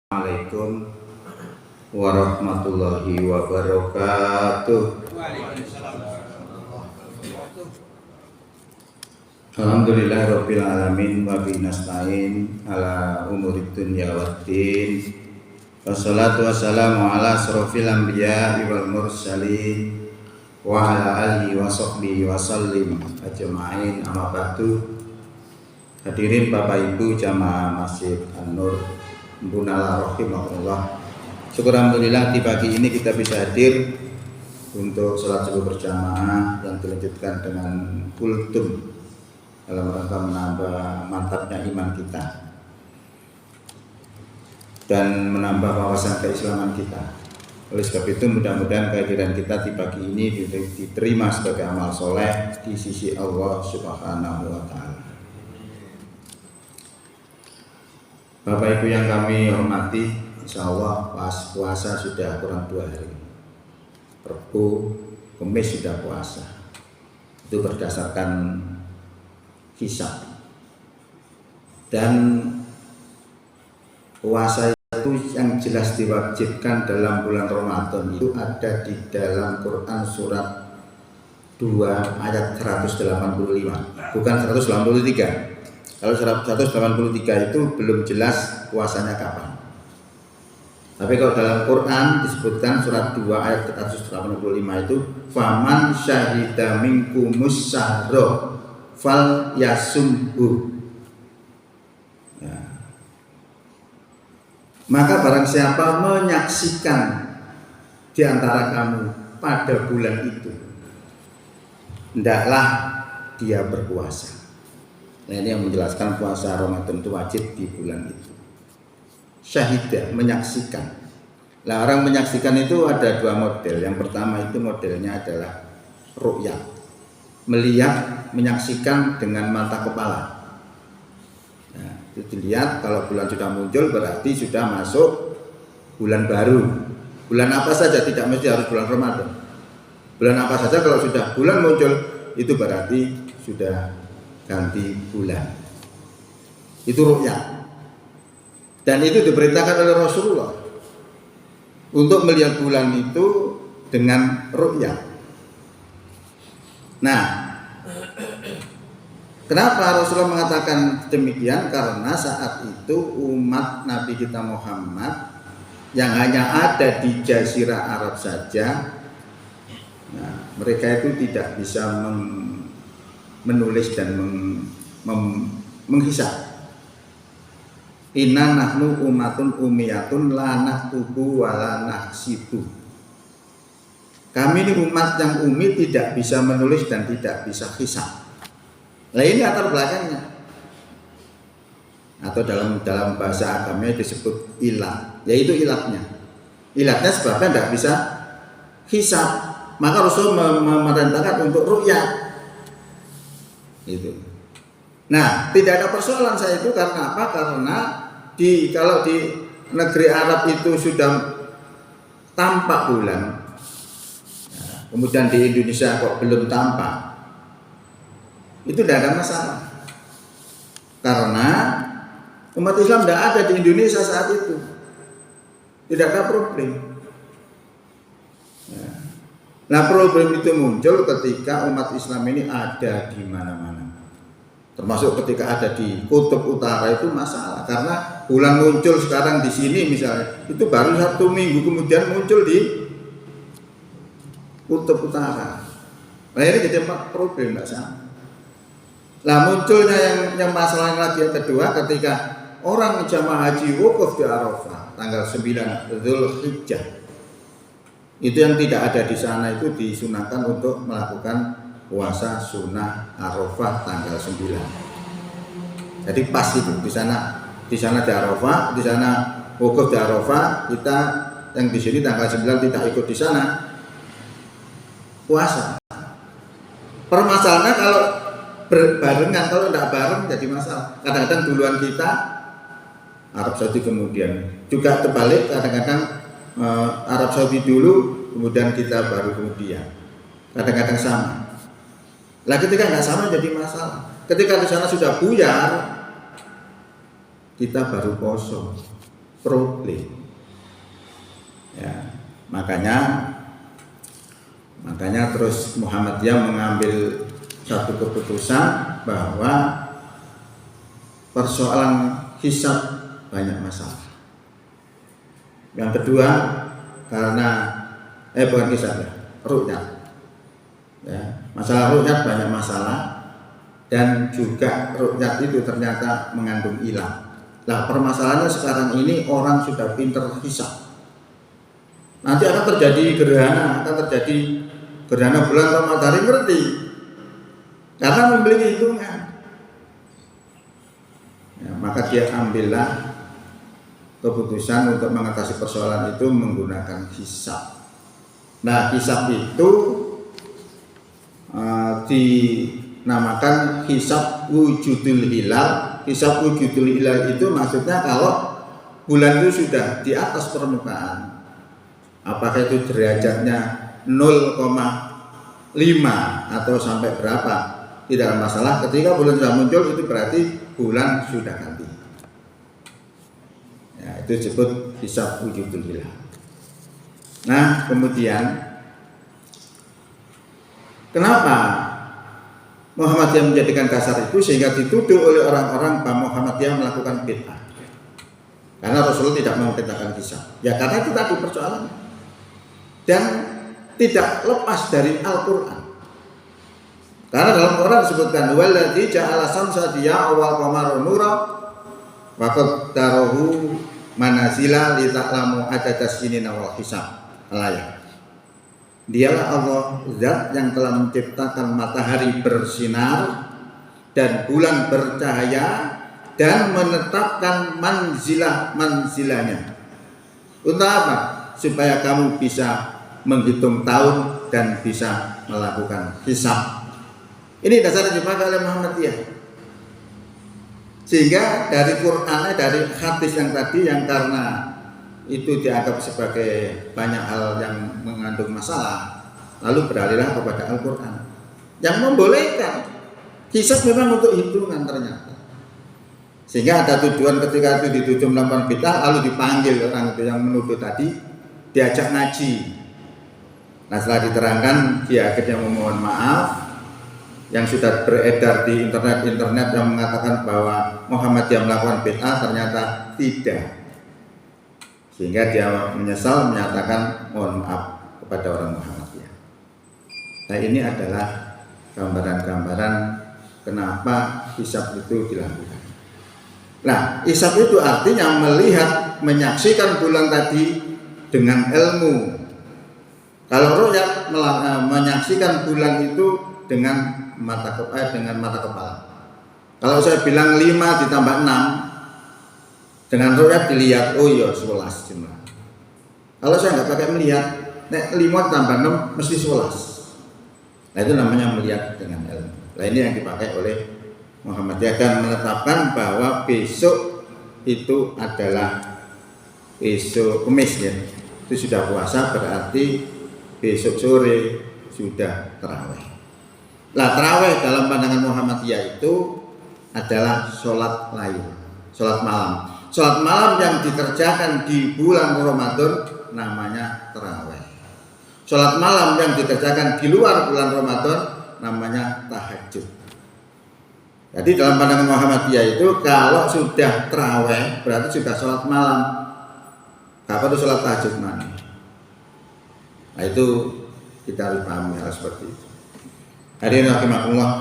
Assalamualaikum warahmatullahi wabarakatuh. Alhamdulillah rabbil alamin wa bihi nasta'in ala umurid dunya waddin. Wassalatu wassalamu ala asrofil anbiya'i wal mursalin wa ala alihi wa sahbihi wa sallim ajma'in, amma ba'du. Hadirin Bapak Ibu jamaah Masjid An-Nur Bunala rahimahullah. Syukur alhamdulillah di pagi ini kita bisa hadir untuk sholat subuh berjamaah yang dilanjutkan dengan kultum dalam rangka menambah mantapnya iman kita dan menambah wawasan keislaman kita. Oleh sebab itu mudah-mudahan kehadiran kita di pagi ini diterima sebagai amal soleh di sisi Allah Subhanahu wa Ta'ala. Bapak Ibu yang kami hormati, insya Allah puasa sudah kurang 2 hari. Rabu, Kamis sudah puasa. Itu berdasarkan hisab. Dan puasa itu yang jelas diwajibkan dalam bulan Ramadan itu ada di dalam Quran surat 2 ayat 185, bukan 183. Kalau 183 itu belum jelas puasanya kapan. Tapi kalau dalam Quran disebutkan surat 2 ayat 185 itu faman syahida minkumus syahra fal yasumhu. Ya. Maka barang siapa menyaksikan di antara kamu pada bulan itu, hendaklah dia berpuasa. Nah, ini yang menjelaskan puasa Ramadan itu wajib di bulan itu. Syahidah, menyaksikan. Nah, orang menyaksikan itu ada 2 model. Yang pertama itu modelnya adalah ru'yat, melihat, menyaksikan dengan mata kepala. Nah, itu dilihat kalau bulan sudah muncul berarti sudah masuk bulan baru. Bulan apa saja, tidak mesti harus bulan Ramadan. Bulan apa saja kalau sudah bulan muncul itu berarti sudah ganti bulan. Itu ru'yat. Dan itu diperintahkan oleh Rasulullah untuk melihat bulan itu dengan ru'yat. Nah, kenapa Rasulullah mengatakan demikian? Karena saat itu umat Nabi kita Muhammad yang hanya ada di Jazirah Arab saja, nah, mereka itu tidak bisa menulis dan menghisab. Inna nahnu umatun umiyatun la naktubu wa la nahsibu. Kami ini umat yang umi, tidak bisa menulis dan tidak bisa hisab. Nah, ini latar belakangnya. Atau dalam bahasa agamanya disebut ilat, yaitu ilatnya. Ilatnya sebabnya tidak bisa hisab. Maka Rasul memerintahkan untuk ru'yat. Itu. Nah, tidak ada persoalan saya itu karena apa? Karena kalau di negeri Arab itu sudah tampak bulan, nah, kemudian di Indonesia kok belum tampak, itu tidak ada masalah. Karena umat Islam tidak ada di Indonesia saat itu, tidak ada problem. Nah, problem itu muncul ketika umat Islam ini ada di mana-mana. Termasuk ketika ada di Kutub Utara itu masalah. Karena bulan muncul sekarang di sini misalnya, itu baru 1 minggu kemudian muncul di Kutub Utara. Nah, ini jadi problem, tidak sama. Nah, munculnya yang masalah lagi yang kedua ketika orang jamaah haji wukuf di Arafah tanggal 9 Dzulhijjah. Itu yang tidak ada di sana itu disunahkan untuk melakukan puasa sunnah Arafah tanggal 9. Jadi pas itu di sana di Arafah, di sana wukuf di Arafah, kita yang di sini tanggal 9 tidak ikut di sana puasa. Permasalahannya kalau berbarengan, kalau tidak bareng jadi masalah. Kadang-kadang duluan kita Arab Saudi, kemudian juga terbalik, kadang-kadang Arab Saudi dulu, kemudian kita baru kemudian. Kadang-kadang sama. Lah ketika nggak sama jadi masalah. Ketika di sana sudah buyar, kita baru kosong. problem. Ya, makanya terus Muhammadiyah mengambil satu keputusan bahwa persoalan hisab banyak masalah. Yang kedua, karena bukan hisab ya, ru'yat. Ya, masalah ru'yat banyak masalah, dan juga ru'yat itu ternyata mengandung ilah. Nah, permasalahannya sekarang ini orang sudah pinter hisab. Nanti akan terjadi gerhana bulan atau matahari, ngerti, karena memiliki hitungan. Ya, maka dia ambillah keputusan untuk mengatasi persoalan itu menggunakan hisab. Nah, hisab itu dinamakan hisab wujudul hilal. Hisab wujudul hilal itu maksudnya kalau bulan itu sudah di atas permukaan, apakah itu derajatnya 0,5 atau sampai berapa, tidak masalah. Ketika bulan sudah muncul, itu berarti bulan sudah ganti. Ya, itu disebut hisab wujudul hilal. Nah, kemudian kenapa Muhammadiyah menjadikan dasar itu sehingga dituduh oleh orang-orang bahwa Muhammadiyah melakukan bid'ah? Karena Rasulullah tidak memperintahkan hisab. Ya karena itu tadi persoalannya. Dan tidak lepas dari Al-Quran. Karena dalam Quran disebutkan waladzi ja'ala samsa diya awal qamara nura wa qaddarahu manazila li ta'lamu adadas sinina wal hisab. Al-ayat. Dialah Allah zat yang telah menciptakan matahari bersinar dan bulan bercahaya dan menetapkan manzilahnya. Untuk apa? Supaya kamu bisa menghitung tahun dan bisa melakukan hisab. Ini dasar yang dipakai oleh Muhammadiyah. Sehingga dari Qur'annya, dari hadis yang tadi yang karena itu dianggap sebagai banyak hal yang mengandung masalah, lalu beralihlah kepada Al-Quran yang membolehkan hisab memang untuk hitungan ternyata. Sehingga ada tujuan ketika itu dituduh melakukan bid'ah, lalu dipanggil orang itu yang menuduh tadi, diajak ngaji. Nah, setelah diterangkan, dia akhirnya memohon maaf. Yang sudah beredar di internet yang mengatakan bahwa Muhammadiyah melakukan bid'ah, ternyata tidak. Sehingga dia menyesal, menyatakan mohon maaf kepada orang Muhammadiyah. Nah, ini adalah gambaran-gambaran kenapa hisab itu dilakukan. Nah, hisab itu artinya melihat, menyaksikan bulan tadi dengan ilmu. Kalau ru'yat menyaksikan bulan itu dengan mata kepala. Kalau saya bilang 5 ditambah 6, dengan ru'yat dilihat, oh iya 11 jumlah. Kalau saya nggak pakai melihat, 5 tambah 6 mesti 11. Nah, itu namanya melihat dengan ilmu. Nah, ini yang dipakai oleh Muhammadiyah dan menetapkan bahwa besok itu adalah besok Kamis ya. Itu sudah puasa, berarti besok sore sudah tarawih. Nah, tarawih dalam pandangan Muhammadiyah itu adalah sholat lail, sholat malam. Sholat malam yang dikerjakan di bulan Ramadan namanya tarawih. Sholat malam yang dikerjakan di luar bulan Ramadan namanya tahajud. Jadi dalam pandangan Muhammadiyah itu kalau sudah tarawih berarti sudah sholat malam. Kapan itu sholat tahajud mana? Nah, itu kita harus pahami hal seperti itu. Hadirin rahimakumullah.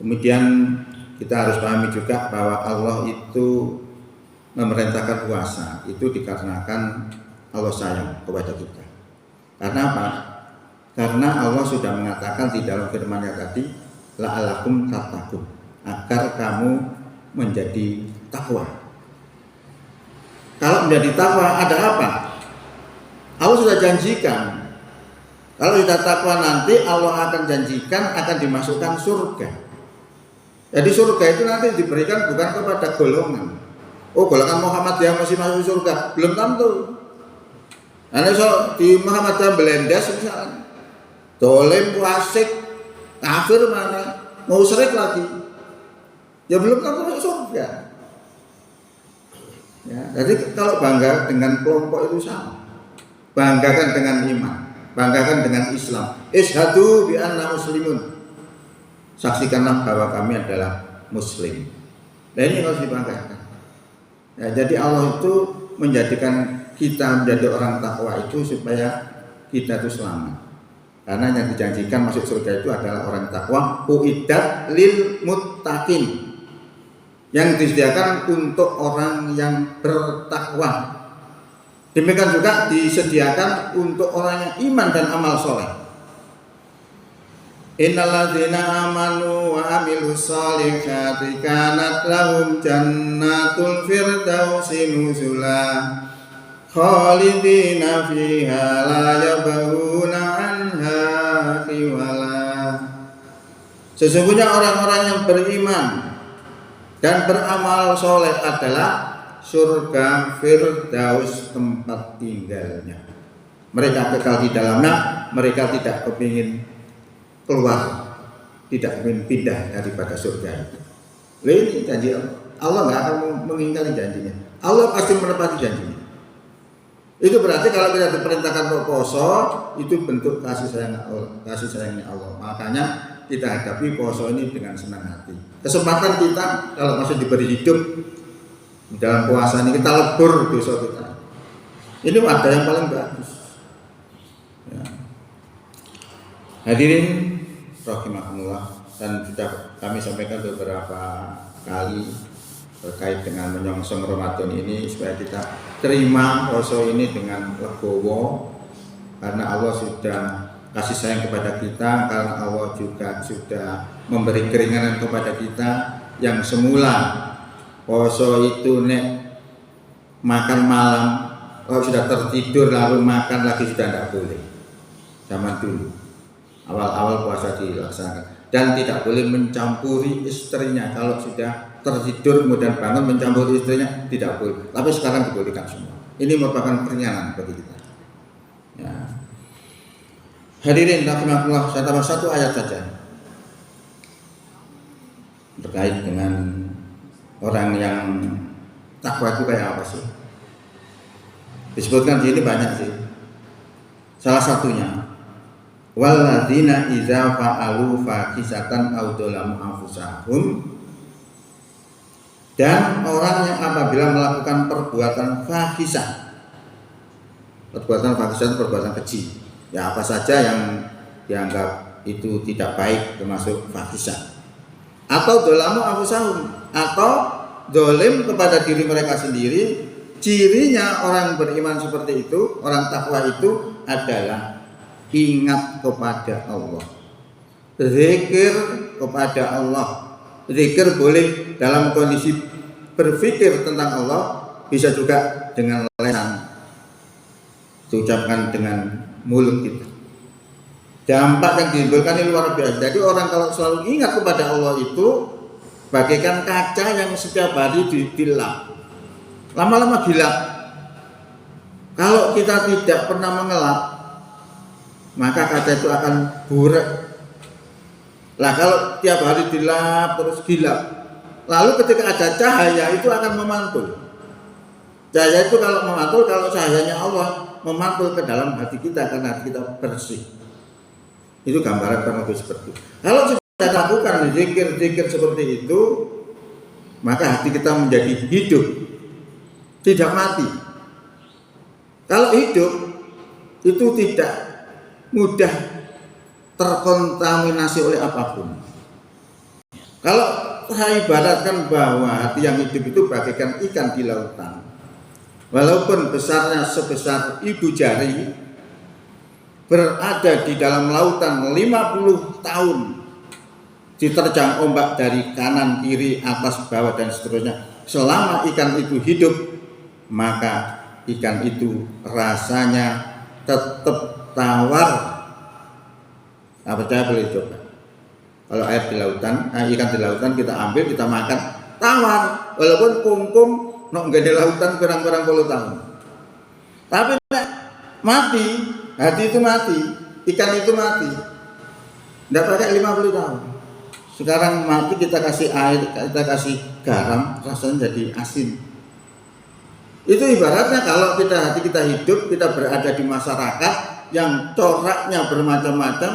Kemudian kita harus pahami juga bahwa Allah itu memerintahkan puasa itu dikarenakan Allah sayang kepada kita. Karena apa? Karena Allah sudah mengatakan di dalam firman-Nya tadi, la'alakum tattaqun, agar kamu menjadi takwa. Kalau menjadi takwa ada apa? Allah sudah janjikan. Kalau kita takwa nanti Allah akan janjikan akan dimasukkan surga. Jadi surga itu nanti diberikan bukan kepada golongan. Oh, golongan Muhammadiyah masih masuk surga, belum tentu. Karena so di Muhammadiyah belendas misalnya, dolim, wasik, kafir mana, mau syirik lagi, ya belum tentu masuk surga. Ya, jadi kalau bangga dengan kelompok itu sama. Banggakan dengan iman, banggakan dengan Islam. Ishadu bi anna muslimun. Saksikanlah bahwa kami adalah muslim. Nah ini harus dibanggakan. Ya, jadi Allah itu menjadikan kita menjadi orang takwa itu supaya kita itu selamat. Karena yang dijanjikan masuk surga itu adalah orang takwa, uiddat lil muttaqin. Yang disediakan untuk orang yang bertakwa. Demikian juga disediakan untuk orang yang iman dan amal soleh. Innalladzina amanu wa amilus solihati kanat lahum jannatul firdausi nuzula khalidina fiha la yabghuna anha hiwala. Sesungguhnya orang-orang yang beriman dan beramal soleh adalah surga Firdaus tempat tinggalnya. Mereka kekal di dalamnya, mereka tidak kepingin keluar, tidak ingin pindah daripada surga itu. Ini janji Allah nggak akan mengingkari janjinya. Allah pasti menepati janjinya. Itu berarti kalau kita diperintahkan berpuasa, itu bentuk kasih sayangnya Allah. Makanya kita hadapi puasa ini dengan senang hati. Kesempatan kita kalau masih diberi hidup di dalam puasa ini kita lebur dosa kita. Ini wadah yang paling bagus. Ya. Hadirin rahimakumullah, dan sudah kami sampaikan beberapa kali terkait dengan menyongsong Ramadan ini supaya kita terima puasa ini dengan legowo, karena Allah sudah kasih sayang kepada kita, karena Allah juga sudah memberi keringanan kepada kita. Yang semula puasa itu nek makan malam, kalau sudah tertidur lalu makan lagi sudah tidak boleh. Zaman dulu awal-awal puasa dilaksanakan, dan tidak boleh mencampuri istrinya. Kalau sudah tertidur kemudian bangun mencampuri istrinya tidak boleh. Tapi sekarang dibolehkan semua. Ini merupakan keringanan bagi kita. Ya. Hadirin rahimakumullah, saya tambah satu ayat saja terkait dengan orang yang takwa itu kayak apa sih? Disebutkan di sini banyak sih. Salah satunya, walladzina idza fa'alu fahisatan aw dzalamu anfusahum, dan orang yang apabila melakukan perbuatan fahisah. Perbuatan fahisah itu perbuatan keji. Ya apa saja yang dianggap itu tidak baik termasuk fahisah. Atau dzalamu anfusahum, atau dolim kepada diri mereka sendiri. Cirinya orang beriman seperti itu, orang takwa itu adalah ingat kepada Allah, zikir kepada Allah. Zikir boleh dalam kondisi berpikir tentang Allah, bisa juga dengan lisan, diucapkan dengan mulut kita. Dampak yang ditimbulkan ini luar biasa. Jadi orang kalau selalu ingat kepada Allah itu bagaikan kaca yang setiap hari dilap, lama-lama gelap. Kalau kita tidak pernah mengelap, maka kaca itu akan burek. Lah kalau tiap hari dilap terus gelap, lalu ketika ada cahaya itu akan memantul. Cahaya itu kalau memantul, kalau cahayanya Allah memantul ke dalam hati kita karena hati kita bersih. Itu gambaran kurang lebih seperti itu. Kalau kita lakukan zikir-zikir seperti itu, maka hati kita menjadi hidup, tidak mati. Kalau hidup itu tidak mudah terkontaminasi oleh apapun. Kalau saya ibaratkan bahwa hati yang hidup itu bagaikan ikan di lautan. Walaupun besarnya sebesar ibu jari, berada di dalam lautan 50 tahun, diterjang ombak dari kanan, kiri, atas, bawah dan seterusnya. Selama ikan itu hidup, maka ikan itu rasanya tetap tawar. Nah, percaya boleh coba. Kalau air di lautan, ikan di lautan kita ambil, kita makan, tawar. Walaupun kungkum nok nggak di lautan kurang-kurang puluh tahun. Tapi mati, hati itu mati, ikan itu mati. Tidak pakai 50 tahun. Sekarang mati kita kasih air, kita kasih garam, rasanya jadi asin. Itu ibaratnya kalau hati kita hidup, kita berada di masyarakat yang coraknya bermacam-macam,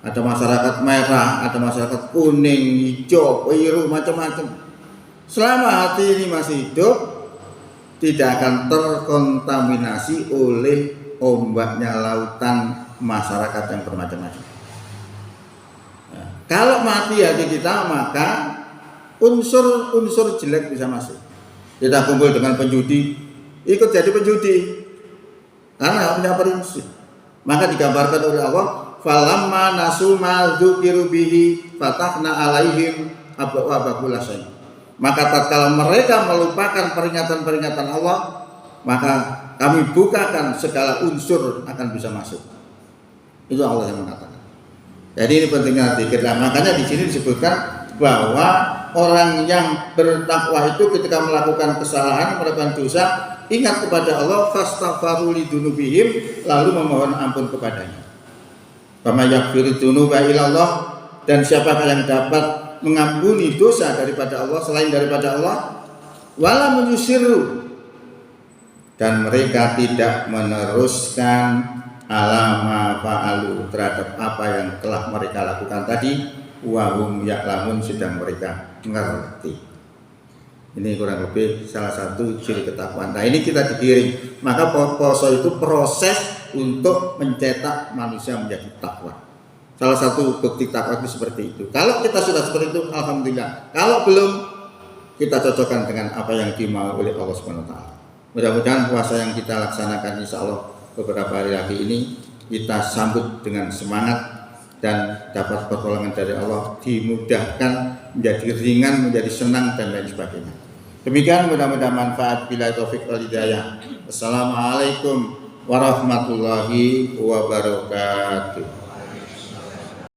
ada masyarakat merah, ada masyarakat kuning, hijau, biru, macam-macam. Selama hati ini masih hidup, tidak akan terkontaminasi oleh ombaknya lautan masyarakat yang bermacam-macam. Nah, kalau mati hati kita, maka unsur-unsur jelek bisa masuk. Kita kumpul dengan penjudi, ikut jadi penjudi karena punya prinsip. Maka digambarkan oleh Allah, falamma nasu ma dzukiru bihi fatahna alaihim abwaaba kulli syai'. Maka tatkala mereka melupakan peringatan-peringatan Allah, maka kami bukakan segala unsur akan bisa masuk. Itu Allah yang mengatakan. Jadi ini pentingnya zikir. Makanya di sini disebutkan bahwa orang yang bertakwa itu ketika melakukan kesalahan, melakukan dosa, ingat kepada Allah, fastaghfiru lidunubihim, lalu memohon ampun kepadanya. Fama yaghfiru dzunuba illallah, dan siapakah yang dapat mengampuni dosa daripada Allah selain daripada Allah, wala menyusiru, dan mereka tidak meneruskan alama fa'alu, terhadap apa yang telah mereka lakukan tadi, wahum ya'lamun, sedang mereka ngerti. Ini kurang lebih salah satu ciri ketakwaan. Nah, ini kita digiring. Maka poso itu proses untuk mencetak manusia menjadi takwa. Salah satu bukti takwa itu seperti itu. Kalau kita sudah seperti itu, alhamdulillah. Kalau belum, kita cocokkan dengan apa yang dimau oleh Allah Subhanahu wa taala. Mudah-mudahan puasa yang kita laksanakan insya Allah beberapa hari lagi ini kita sambut dengan semangat dan dapat pertolongan dari Allah, dimudahkan, menjadi ringan, menjadi senang, dan lain sebagainya. Demikian, mudah-mudahan manfaat. Bila taufik wal hidayah. Assalamualaikum warahmatullahi wabarakatuh.